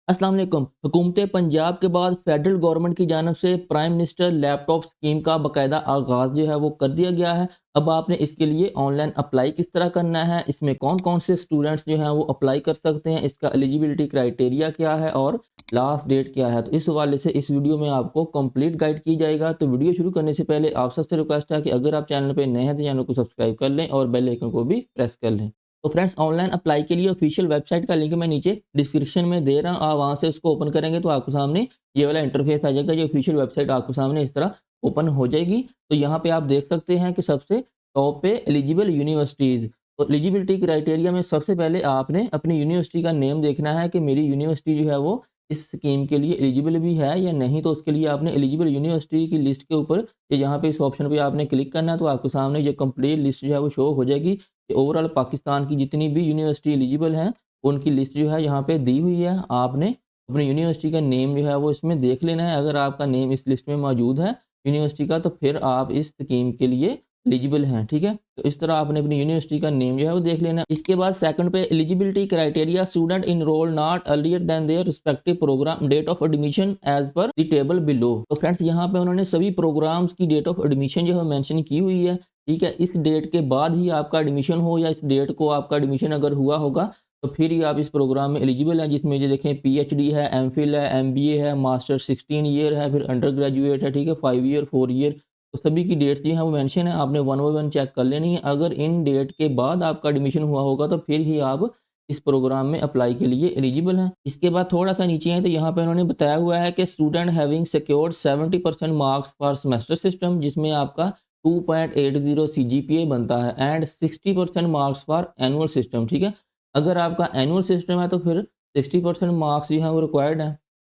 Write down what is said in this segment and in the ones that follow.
अस्सलाम वालेकुम। हुकूमत पंजाब के बाद फेडरल गवर्नमेंट की जानब से प्राइम मिनिस्टर लैपटॉप स्कीम का बाकायदा आगाज़ जो है वो कर दिया गया है। अब आपने इसके लिए ऑनलाइन अप्लाई किस तरह करना है, इसमें कौन-कौन से स्टूडेंट्स जो हैं वो अप्लाई कर सकते हैं, इसका एलिजिबिलिटी क्राइटेरिया क्या है और लास्ट डेट क्या है। तो इस हवाले से इस वीडियो में आपको कंप्लीट गाइड की जाएगा। तो वीडियो शुरू करने से पहले आप सबसे रिक्वेस्ट है कि अगर आप चैनल पे नए हैं तो चैनल को सब्सक्राइब कर लें और बेल आइकन को भी प्रेस कर लें। तो फ्रेंड्स, ऑनलाइन अप्लाई के लिए ऑफिशियल वेबसाइट का लिंक मैं नीचे डिस्क्रिप्शन में दे रहा हूँ। आप वहाँ से उसको ओपन करेंगे तो आपके सामने ये वाला इंटरफेस आ जाएगा। ये ऑफिशियल वेबसाइट आपके सामने इस तरह ओपन हो जाएगी। तो यहाँ पे आप देख सकते हैं कि सबसे टॉप पे एलिजिबल यूनिवर्सिटीज़। तो एलिजिबिलिटी क्राइटेरिया में सबसे पहले आपने अपनी यूनिवर्सिटी का नेम देखना है कि मेरी यूनिवर्सिटी जो है वो इस स्कीम के लिए एलिजिबल भी है या नहीं। तो उसके लिए आपने एलिजिबल यूनिवर्सिटी की लिस्ट के ऊपर ये यहाँ पे इस ऑप्शन पे आपने क्लिक करना है तो आपके सामने ये कंप्लीट लिस्ट जो है वो शो हो जाएगी कि ओवरऑल पाकिस्तान की जितनी भी यूनिवर्सिटी एलिजिबल हैं, उनकी लिस्ट जो है यहाँ पे दी हुई है। आपने अपनी यूनिवर्सिटी का नेम जो है वो इसमें देख लेना है। अगर आपका नेम इस लिस्ट में मौजूद है यूनिवर्सिटी का, तो फिर आप इस स्कीम के लिए एलिजिबल हैं, ठीक है? तो इस तरह आपने अपनी यूनिवर्सिटी का नेम जो है वो देख लेना है। इसके बाद सेकंड पे eligibility criteria, student enrol not earlier than their respective programme date of admission as per the table below. तो फ्रेंड्स, यहाँ पे उन्होंने सभी प्रोग्राम्स की डेट ऑफ एडमिशन जो है मेंशन की हुई है, ठीक है? इस डेट के बाद ही आपका एडमिशन हो या इस डेट को आपका एडमिशन अगर हुआ होगा तो फिर ही आप इस प्रोग्राम में एलिजिबल हैं, जिसमें ये देखें पीएचडी है, एमफिल है, एमबीए है, मास्टर 16 ईयर है, फिर अंडर ग्रेजुएट है, ठीक है, 5 ईयर, 4 ईयर। तो सभी की डेट्स जो हैं वो मेंशन है। आपने वन बाय वन चेक कर लेनी है। अगर इन डेट के बाद आपका एडमिशन हुआ होगा तो फिर ही आप इस प्रोग्राम में अप्लाई के लिए एलिजिबल हैं। इसके बाद थोड़ा सा नीचे हैं तो यहाँ पे उन्होंने बताया हुआ है कि student having secured 70% marks for semester system, जिसमें आपका 2.80 सीजीपीए बनता है, and 60% marks for annual system, ठीक है? अगर आपका एनुअल सिस्टम है तो फिर 60% मार्क्स जो हैं वो रिक्वायर्ड हैं,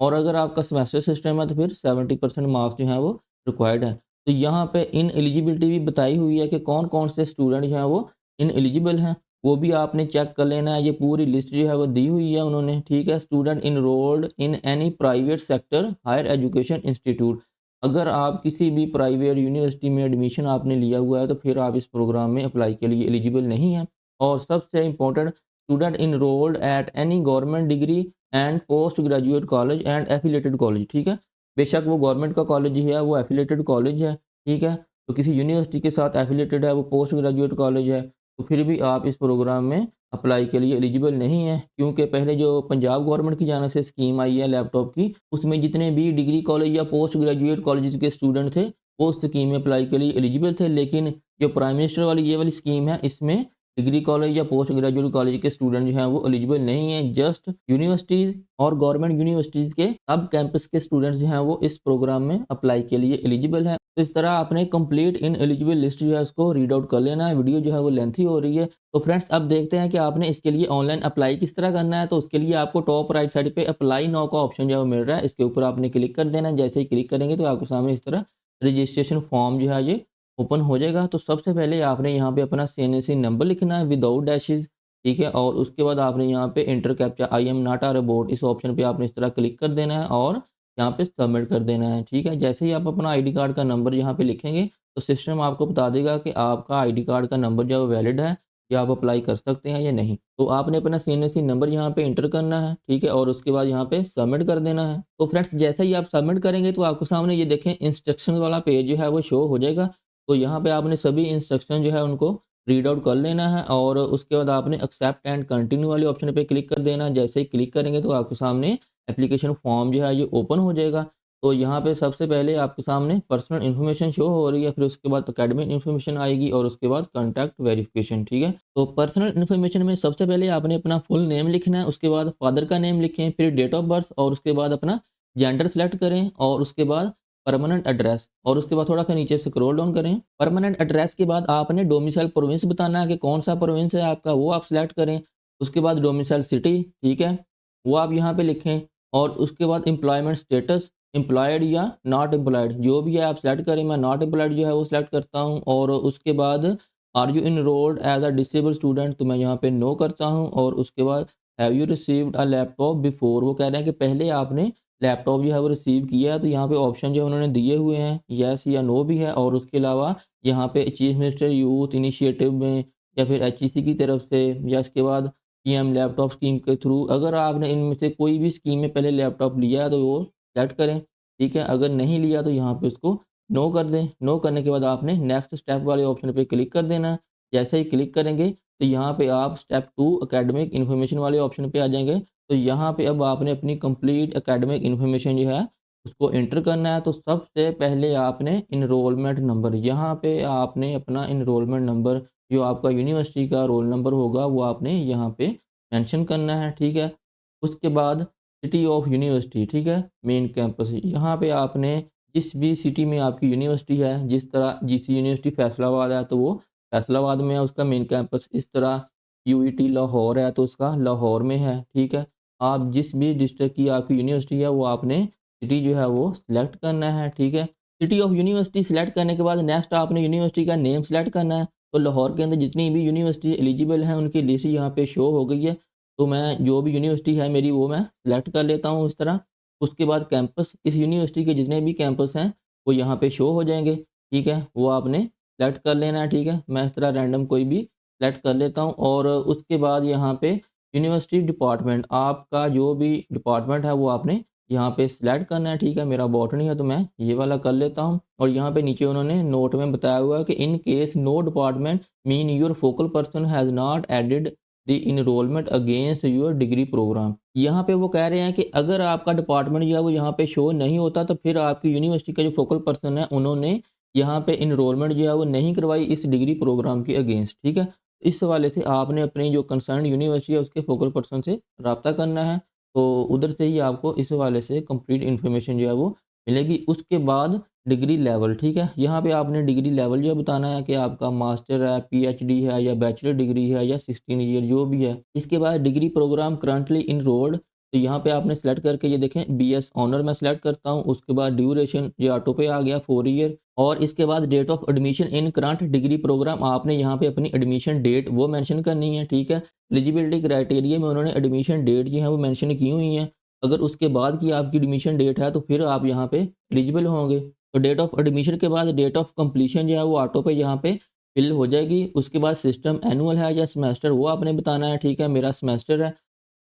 और अगर आपका सेमेस्टर सिस्टम है तो फिर 70% मार्क्स जो हैं वो रिक्वायर्ड हैं। तो यहाँ पे इन एलिजिबिलिटी भी बताई हुई है कि कौन-कौन से स्टूडेंट जो हैं वो इन एलिजिबल हैं, वो भी आपने चेक कर लेना है। ये पूरी लिस्ट जो है वो दी हुई है उन्होंने, ठीक है? Student enrolled in any private sector higher education institute, अगर आप किसी भी प्राइवेट यूनिवर्सिटी में एडमिशन आपने लिया हुआ है तो फिर आप इस प्रोग्राम में अप्लाई के लिए एलिजिबल नहीं हैं। और सबसे important, student enrolled at any government degree and post graduate college and affiliated college, ठीक है? बेशक वो गवर्नमेंट का कॉलेज ही है, वो एफिलेटेड कॉलेज है, ठीक है? तो किसी यूनिवर्सिटी के साथ एफिलेटेड है, वो पोस्ट ग्रेजुएट कॉलेज है, तो फिर भी आप इस प्रोग्राम में अप्लाई के लिए एलिजिबल नहीं है। क्योंकि पहले जो पंजाब गवर्नमेंट की जानिब से स्कीम आई है लैपटॉप की, उसमें जितने भी डिग्री कॉलेज या पोस्ट ग्रेजुएट कॉलेज के स्टूडेंट थे, वो उस स्कीम में अप्लाई के लिए एलिजिबल थे। लेकिन जो प्राइम मिनिस्टर वाली ये वाली स्कीम है, इसमें डिग्री कॉलेज या पोस्ट ग्रेजुएट कॉलेज के स्टूडेंट जो हैं वो एलिजिबल नहीं हैं। जस्ट यूनिवर्सिटीज़ और गवर्नमेंट यूनिवर्सिटीज़ के सब कैंपस के स्टूडेंट्स जो हैं वो इस प्रोग्राम में अप्लाई के लिए एलिजिबल हैं। तो इस तरह आपने कंप्लीट इन एलिजिबल लिस्ट जो है उसको रीड आउट कर लेना है। वीडियो जो है वो लेंथी हो रही है। तो फ्रेंड्स, अब देखते हैं कि आपने इसके लिए ऑनलाइन अप्लाई किस तरह करना है। तो उसके लिए आपको टॉप राइट साइड पे अप्लाई नाउ का ऑप्शन जो है वो मिल रहा है, इसके ऊपर आपने क्लिक कर देना है। जैसे ही क्लिक करेंगे तो आपके सामने इस तरह रजिस्ट्रेशन फॉर्म जो है ये ओपन हो जाएगा। तो सबसे पहले आपने यहाँ पे अपना सीएनएसी नंबर लिखना है विदाउट डैशेज़, ठीक है? और उसके बाद आपने यहाँ पे enter captcha I am not a robot, इस ऑप्शन पे आपने इस तरह क्लिक कर देना है और यहाँ पे सबमिट कर देना है, ठीक है? जैसे ही आप अपना आईडी कार्ड का नंबर यहाँ पे लिखेंगे तो सिस्टम आपको बता देगा कि आपका आईडी कार्ड का नंबर जो है वैलिड है या आप अप्लाई कर सकते हैं या नहीं। तो आपने अपना सीएनएसी नंबर यहाँ पे एंटर करना है, ठीक है? और उसके बाद यहाँ पे सबमिट कर देना है। तो फ्रेंड्स, जैसे ही आप सबमिट करेंगे तो आपको सामने ये देखें इंस्ट्रक्शन वाला पेज जो है वो शो हो जाएगा। तो यहाँ पे आपने सभी इंस्ट्रक्शन जो है उनको रीड आउट कर लेना है और उसके बाद आपने एक्सेप्ट एंड कंटिन्यू वाले ऑप्शन पे क्लिक कर देना है। जैसे ही क्लिक करेंगे तो आपके सामने एप्लीकेशन फॉर्म जो है ये ओपन हो जाएगा। तो यहाँ पे सबसे पहले आपके सामने पर्सनल इन्फॉर्मेशन शो हो रही है, फिर उसके बाद एकेडमिक इन्फॉर्मेशन आएगी और उसके बाद कॉन्टैक्ट वेरिफिकेशन, ठीक है? तो पर्सनल इन्फॉर्मेशन में सबसे पहले आपने अपना फुल नेम लिखना है, उसके बाद फादर का नेम लिखें, फिर डेट ऑफ बर्थ और उसके बाद अपना जेंडर सेलेक्ट करें और उसके बाद परमानेंट एड्रेस और उसके बाद थोड़ा सा नीचे स्क्रॉल डाउन करें। परमानेंट एड्रेस के बाद आपने डोमिसाइल प्रोविंस बताना है कि कौन सा प्रोविंस है आपका, वो आप सिलेक्ट करें। उसके बाद डोमिसाइल सिटी, ठीक है, वो आप यहाँ पे लिखें। और उसके बाद एम्प्लॉयमेंट स्टेटस, एम्प्लॉयड या नॉट एम्प्लॉयड, जो भी है आप सेलेक्ट करें। मैं नॉट एम्प्लॉयड जो है वो सिलेक्ट करता हूँ। और उसके बाद are you enrolled as a disable student, तो मैं यहाँ पे नो करता हूँ। और उसके बाद have you received a laptop before, वो कह रहे हैं कि पहले आपने लैपटॉप जो है वो रिसीव किया है। तो यहाँ पे ऑप्शन जो है उन्होंने दिए हुए हैं, येस या नो भी है। और उसके अलावा यहाँ पे चीफ मिनिस्टर यूथ इनिशिएटिव में या फिर एचईसी की तरफ से, या इसके बाद पीएम लैपटॉप स्कीम के थ्रू, अगर आपने इनमें से कोई भी स्कीम में पहले लैपटॉप लिया है तो वो सेलेक्ट करें, ठीक है। अगर नहीं लिया तो यहाँ पे उसको नो कर दें। नो करने के बाद आपने नेक्स्ट स्टेप वाले ऑप्शन पे क्लिक कर देना है। जैसे ही क्लिक करेंगे तो यहाँ पे आप स्टेप 2 एकेडमिक इन्फॉर्मेशन वाले ऑप्शन पे आ जाएँगे। तो यहाँ पे अब आपने अपनी कंप्लीट एकेडमिक इन्फॉर्मेशन जो है उसको एंटर करना है। तो सबसे पहले आपने एनरोलमेंट नंबर, यहाँ पे आपने अपना एनरोलमेंट नंबर, जो आपका यूनिवर्सिटी का रोल नंबर होगा वो आपने यहाँ पे मेंशन करना है, ठीक है। उसके बाद सिटी ऑफ यूनिवर्सिटी, ठीक है, मेन कैंपस, यहाँ पे आपने जिस भी सिटी में आपकी यूनिवर्सिटी है, जिस तरह जीसी यूनिवर्सिटी फैसलाबाद है तो वो फैसलाबाद में है उसका मेन कैंपस। इस तरह यूईटी लाहौर है तो उसका लाहौर में है, ठीक है। आप जिस भी डिस्ट्रिक्ट की आपकी यूनिवर्सिटी है वो आपने सिटी जो है वो सिलेक्ट करना है, ठीक है। सिटी ऑफ यूनिवर्सिटी सिलेक्ट करने के बाद नेक्स्ट आपने यूनिवर्सिटी का नेम सेलेक्ट करना है। तो लाहौर के अंदर जितनी भी यूनिवर्सिटी एलिजिबल हैं उनकी लिस्ट यहाँ पे शो हो गई है। तो मैं जो भी यूनिवर्सिटी है मेरी वो मैं सिलेक्ट कर लेता हूँ इस तरह। उसके बाद कैंपस, इस यूनिवर्सिटी के जितने भी कैंपस हैं वो यहाँ पे शो हो जाएँगे, ठीक है। वो आपने सेलेक्ट कर लेना है, ठीक है। मैं इस तरह रैंडम कोई भी सेलेक्ट कर लेता हूँ और उसके बाद यहाँ पे यूनिवर्सिटी डिपार्टमेंट, आपका जो भी डिपार्टमेंट है वो आपने यहाँ पे सिलेक्ट करना है, ठीक है। मेरा बॉटनी है तो मैं ये वाला कर लेता हूँ और यहाँ पे नीचे उन्होंने नोट में बताया हुआ है कि in case no department mean your focal person has not added the enrolment against your degree programme. यहाँ पे वो कह रहे हैं कि अगर आपका डिपार्टमेंट जो है वो यहाँ पे शो नहीं होता तो फिर आपकी यूनिवर्सिटी का जो फोकल पर्सन है उन्होंने यहाँ पे इनरोलमेंट जो है वो नहीं करवाई इस डिग्री प्रोग्राम के अगेंस्ट, ठीक है। इस हवाले से आपने अपनी जो कंसर्न यूनिवर्सिटी है उसके फोकल पर्सन से रब्ता करना है। तो उधर से ही आपको इस हवाले से कंप्लीट इन्फॉर्मेशन जो है वो मिलेगी। उसके बाद डिग्री लेवल, ठीक है। यहाँ पे आपने डिग्री लेवल जो है बताना है कि आपका मास्टर है, पीएचडी है या बैचलर डिग्री है या 16 ईयर जो भी है। इसके बाद डिग्री प्रोग्राम करंटली इनरोल्ड, तो यहाँ पे आपने सेलेक्ट करके ये देखें बीएस ऑनर मैं सेलेक्ट करता हूँ। उसके बाद ड्यूरेशन ये ऑटो पे आ गया 4 ईयर और इसके बाद date of admission in current degree programme, आपने यहाँ पे अपनी एडमिशन डेट वो मेंशन करनी है, ठीक है। एलिजिबिलिटी क्राइटेरिया में उन्होंने एडमिशन डेट जो है वो मेंशन की हुई है। अगर उसके बाद की आपकी एडमिशन डेट है तो फिर आप यहाँ पे एलिजिबल होंगे। तो डेट ऑफ एडमिशन के बाद डेट ऑफ कंप्लीशन जो है वो ऑटो पे यहाँ पे फिल हो जाएगी। उसके बाद सिस्टम एनुअल है या सेमेस्टर वो आपने बताना है, ठीक है। मेरा सेमेस्टर है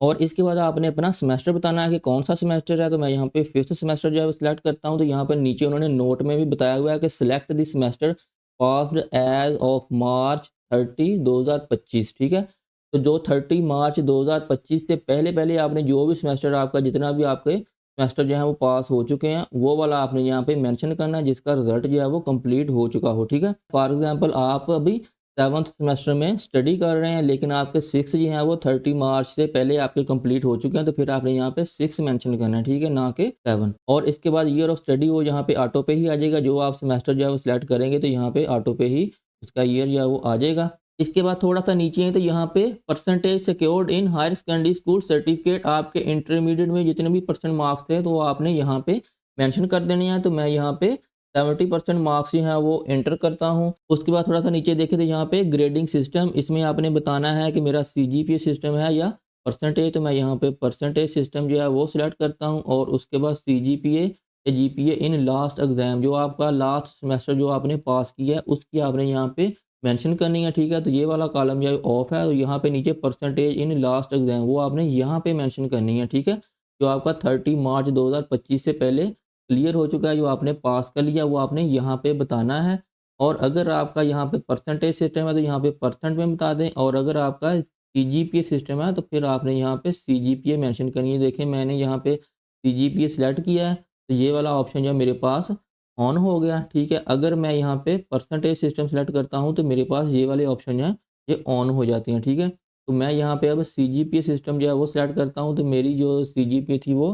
और इसके बाद आपने अपना सेमेस्टर बताना है कि कौन सा सेमेस्टर है। तो मैं यहाँ पे 5th सेमेस्टर जो है वो सिलेक्ट करता हूँ। तो यहाँ पर नीचे उन्होंने नोट में भी बताया हुआ है कि select the semester passed as of March 30 2025, ठीक है। तो जो 30 मार्च 2025 से पहले पहले आपने जो भी सेमेस्टर आपका जितना भी आपके सेमेस्टर जो है वो पास हो चुके हैं वो वाला आपने यहाँ पे मेंशन करना है जिसका रिजल्ट जो है वो कंप्लीट हो चुका हो, ठीक है। फॉर एग्जांपल आप अभी 7th सेमेस्टर में स्टडी कर रहे हैं लेकिन आपके 6 जो हैं वो 30 मार्च से पहले आपके कंप्लीट हो चुके हैं तो फिर आपने यहाँ पे 6 मेंशन करना है, ठीक है, ना कि 7। और इसके बाद ईयर ऑफ स्टडी वो यहाँ पे ऑटो पे ही आ जाएगा। जो आप सेमेस्टर जो है वो सिलेक्ट करेंगे तो यहाँ पे ऑटो पे ही उसका ईयर जो है वो आ जाएगा। इसके बाद थोड़ा सा नीचे है तो यहाँ पे percentage secured in higher secondary school certificate, आपके इंटरमीडिएट में जितने भी परसेंट मार्क्स थे तो वो आपने यहाँ पे मेंशन कर देने हैं। तो मैं यहाँ पे 70% मार्क्स जो हैं वो एंटर करता हूँ। उसके बाद थोड़ा सा नीचे देखें तो यहाँ पे ग्रेडिंग सिस्टम, इसमें आपने बताना है कि मेरा सीजीपीए सिस्टम है या परसेंटेज। तो मैं यहाँ पे परसेंटेज सिस्टम जो है वो सिलेक्ट करता हूँ और उसके बाद सीजीपीए या जीपीए इन लास्ट एग्जाम, जो आपका लास्ट सेमेस्टर जो आपने पास किया है उसकी आपने यहाँ पे मेंशन करनी है, ठीक है। तो ये वाला कॉलम जो है ऑफ है। तो यहाँ पे नीचे परसेंटेज इन लास्ट एग्जाम वो आपने यहाँ पे मेंशन करनी है, ठीक है। जो आपका 30 मार्च 2025 से पहले क्लियर हो चुका है, जो आपने पास कर लिया वो आपने यहाँ पे बताना है। और अगर आपका यहाँ पे परसेंटेज सिस्टम है तो यहाँ पे परसेंट में बता दें और अगर आपका सीजीपीए सिस्टम है तो फिर आपने यहाँ पे सीजीपीए मेंशन करनी है। देखें मैंने यहाँ पे सीजीपीए सिलेक्ट किया है तो ये वाला ऑप्शन जो मेरे पास ऑन हो गया, ठीक है। अगर मैं यहाँ पे परसेंटेज सिस्टम सेलेक्ट करता हूँ तो मेरे पास ये वाले ऑप्शन जो हैं ये ऑन हो जाते हैं, ठीक है। तो मैं यहाँ पे अब सीजीपीए सिस्टम जो है वो सिलेक्ट करता हूँ तो मेरी जो सीजीपीए थी वो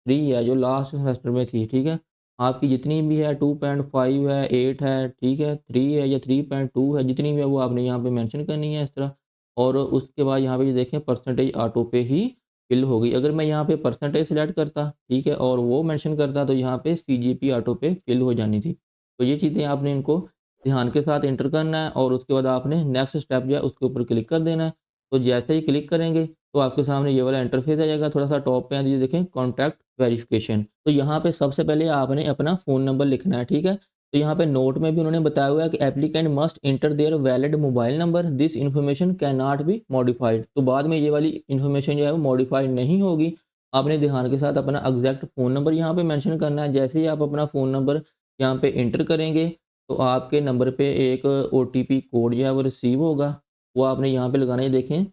3 है जो लास्ट सेमेस्टर में थी, ठीक है। आपकी जितनी भी है 2.5 है, 8 है, ठीक है, 3 है या 3.2 है, जितनी भी है वो आपने यहाँ पे मेंशन करनी है इस तरह। और उसके बाद यहाँ पे ये देखें परसेंटेज ऑटो पे ही फिल हो गई। अगर मैं यहाँ पे परसेंटेज सेलेक्ट करता, ठीक है, और वो मेंशन करता तो यहाँ पे सीजीपी ऑटो पे फिल हो जानी थी। तो ये चीज़ें आपने इनको ध्यान के साथ एंटर करना है और उसके बाद आपने नेक्स्ट स्टेप जो है उसके ऊपर क्लिक कर देना है। तो जैसे ही क्लिक करेंगे तो आपके सामने ये वाला इंटरफेस आ जाएगा। थोड़ा सा टॉप पे ये देखें कॉन्टैक्ट वेरिफिकेशन, तो यहाँ पे सबसे पहले आपने अपना फ़ोन नंबर लिखना है, ठीक है। तो यहाँ पे नोट में भी उन्होंने बताया हुआ है कि applicant must enter their valid mobile number, this information can not be modified. तो बाद में ये वाली इन्फॉर्मेशन जो है वो मॉडिफाइड नहीं होगी। आपने ध्यान के साथ अपना एग्जैक्ट फ़ोन नंबर यहाँ पे मेंशन करना है। जैसे ही आप अपना फ़ोन नंबर यहाँ पे इंटर करेंगे तो आपके नंबर पे एक ओटीपी कोड जो है वो रिसीव होगा। वो आपने यहाँ पे लगाना है, ये देखें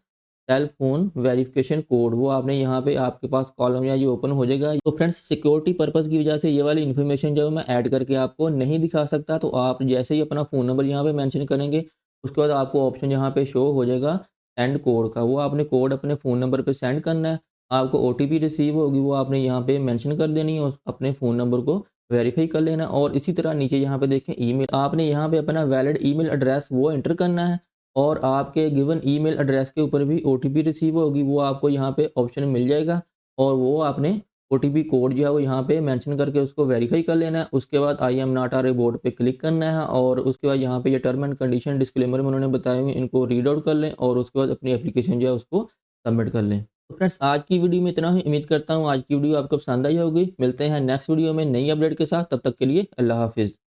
सेल फ़ोन वेरिफिकेशन कोड, वो आपने यहाँ पे आपके पास कॉलम या ये ओपन हो जाएगा। तो फ्रेंड्स सिक्योरिटी पर्पज़ की वजह से ये वाली इन्फॉर्मेशन जो है मैं ऐड करके आपको नहीं दिखा सकता। तो आप जैसे ही अपना फ़ोन नंबर यहाँ पे मेंशन करेंगे, उसके बाद आपको ऑप्शन यहाँ पे शो हो जाएगा सेंड कोड का। वो आपने कोड अपने फ़ोन नंबर पे सेंड करना है। आपको ओटीपी रिसीव होगी, वो आपने यहाँ पे मेंशन कर देनी है और अपने फ़ोन नंबर को वेरीफ़ाई कर लेना। और इसी तरह नीचे यहाँ पे देखें ईमेल, आपने यहाँ पे अपना वैलिड ईमेल एड्रेस वो एंटर करना है और आपके गिवन ईमेल एड्रेस के ऊपर भी ओटीपी रिसीव होगी, वो आपको यहाँ पे ऑप्शन मिल जाएगा और वो आपने ओटीपी कोड जो है वो यहाँ पे मेंशन करके उसको वेरीफाई कर लेना है। उसके बाद I am not a robot पे क्लिक करना है और उसके बाद यहाँ पे ये टर्म एंड कंडीशन डिस्क्लेमर में उन्होंने बताए हुए, इनको रीड आउट कर लें और उसके बाद अपनी एप्लीकेशन जो है उसको सबमिट कर लें। तो फ्रेंड्स आज की वीडियो में इतना ही। उम्मीद करता हूँ आज की वीडियो आपको पसंद आई होगी। मिलते हैं नेक्स्ट वीडियो में नई अपडेट के साथ, तब तक के लिए अल्लाह हाफिज़।